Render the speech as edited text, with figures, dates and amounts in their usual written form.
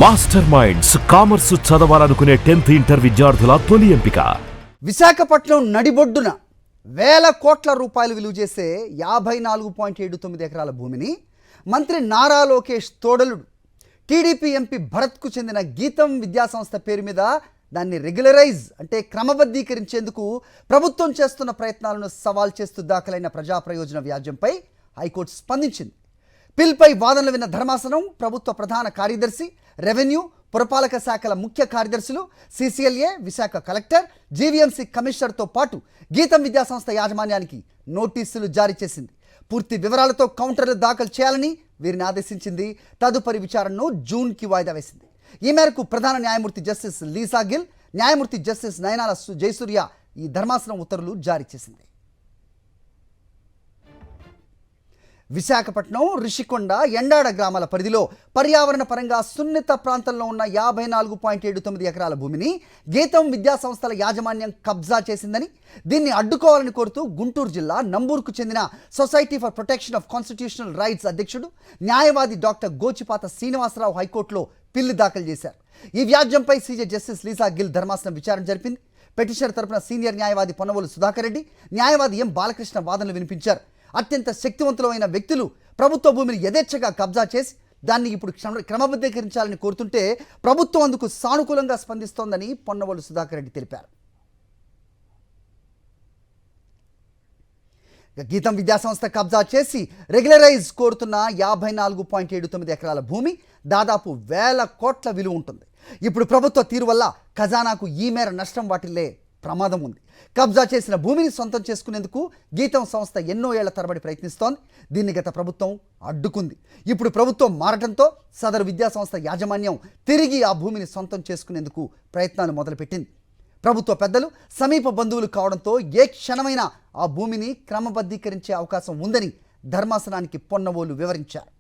Master minds commerce చదవాలనుకునే 10th inter విద్యార్థుల తొలి ఎంపిక. విశాఖపట్నం నడిబొడ్డున వేల కోట్ల రూపాయలు విలువ చేసే 54.79 ఎకరాల భూమిని మంత్రి నారా లోకేష్ తోడలుడు టీడీపీ ఎంపీ భరత్కు చెందిన గీతం విద్యాసంస్థ పేరు మీద దాన్ని రెగ్యులరైజ్ అంటే క్రమబద్ధీకరించేందుకు ప్రభుత్వం చేస్తున్న ప్రయత్నాలను సవాల్ చేస్తూ దాఖలైన ప్రజా ప్రయోజన వ్యాజ్యంపై హైకోర్టు స్పందించింది. పిల్పై వాదనలు విన్న ధర్మాసనం ప్రభుత్వ ప్రధాన కార్యదర్శి, రెవెన్యూ, పురపాలక శాఖల ముఖ్య కార్యదర్శులు, సిసిఎల్ఏ, విశాఖ కలెక్టర్, జీవీఎంసీ కమిషనర్తో పాటు గీతం విద్యాసంస్థ యాజమాన్యానికి నోటీసులు జారీ చేసింది. పూర్తి వివరాలతో కౌంటర్లు దాఖలు చేయాలని వీరిని ఆదేశించింది. తదుపరి విచారణను జూన్కి వాయిదా వేసింది. ఈ మేరకు ప్రధాన న్యాయమూర్తి జస్టిస్ లీసా గిల్, న్యాయమూర్తి జస్టిస్ నయనాల జయసూర్య ఈ ధర్మాసనం ఉత్తర్వులు జారీ చేసింది. విశాఖపట్నం, రిషికొండ, ఎండాడ గ్రామాల పరిధిలో పర్యావరణ పరంగా సున్నిత ప్రాంతంలో ఉన్న 54.79 ఎకరాల భూమిని గీతం విద్యాసంస్థల యాజమాన్యం కబ్జా చేసిందని, దీన్ని అడ్డుకోవాలని కోరుతూ గుంటూరు జిల్లా నంబూరుకు చెందిన society for protection of constitutional rights అధ్యక్షుడు, న్యాయవాది డాక్టర్ గోచిపాత శ్రీనివాసరావు హైకోర్టులో పిల్లు దాఖలు చేశారు. ఈ వ్యాజ్యంపై సీజే జస్టిస్ లీసా గిల్ ధర్మాసనం విచారణ జరిపింది. పిటిషనర్ తరపున సీనియర్ న్యాయవాది పొన్నవోలు సుధాకర్ రెడ్డి, న్యాయవాది ఎం బాలకృష్ణ వాదనలు వినిపించారు. అత్యంత శక్తివంతులైన వ్యక్తులు ప్రభుత్వ భూమిని యథేచ్ఛగా కబ్జా చేసి దాన్ని ఇప్పుడు క్రమబద్ధీకరించాలని కోరుతుంటే ప్రభుత్వం అందుకు సానుకూలంగా స్పందిస్తోందని పొన్నవోలు సుధాకర్ రెడ్డి తెలిపారు. గీతం విద్యాసంస్థ కబ్జా చేసి రెగ్యులరైజ్ కోరుతున్న 54.79 ఎకరాల భూమి దాదాపు 1000 కోట్ల విలువ ఉంటుంది. ఇప్పుడు ప్రభుత్వ తీరు వల్ల ఖజానాకు ఈ మేర నష్టం వాటిల్లే ప్రమాదం ఉంది. కబ్జా చేసిన భూమిని సొంతం చేసుకునేందుకు గీతం సంస్థ ఎన్నో ఏళ్ల తరబడి ప్రయత్నిస్తోంది. దీన్ని గత ప్రభుత్వం అడ్డుకుంది. ఇప్పుడు ప్రభుత్వం మారటంతో సదరు విద్యాసంస్థ యాజమాన్యం తిరిగి ఆ భూమిని సొంతం చేసుకునేందుకు ప్రయత్నాలు మొదలుపెట్టింది. ప్రభుత్వ పెద్దలు సమీప బంధువులు కావడంతో ఏ క్షణమైనా ఆ భూమిని క్రమబద్ధీకరించే అవకాశం ఉందని ధర్మాసనానికి పొన్నవోలు వివరించారు.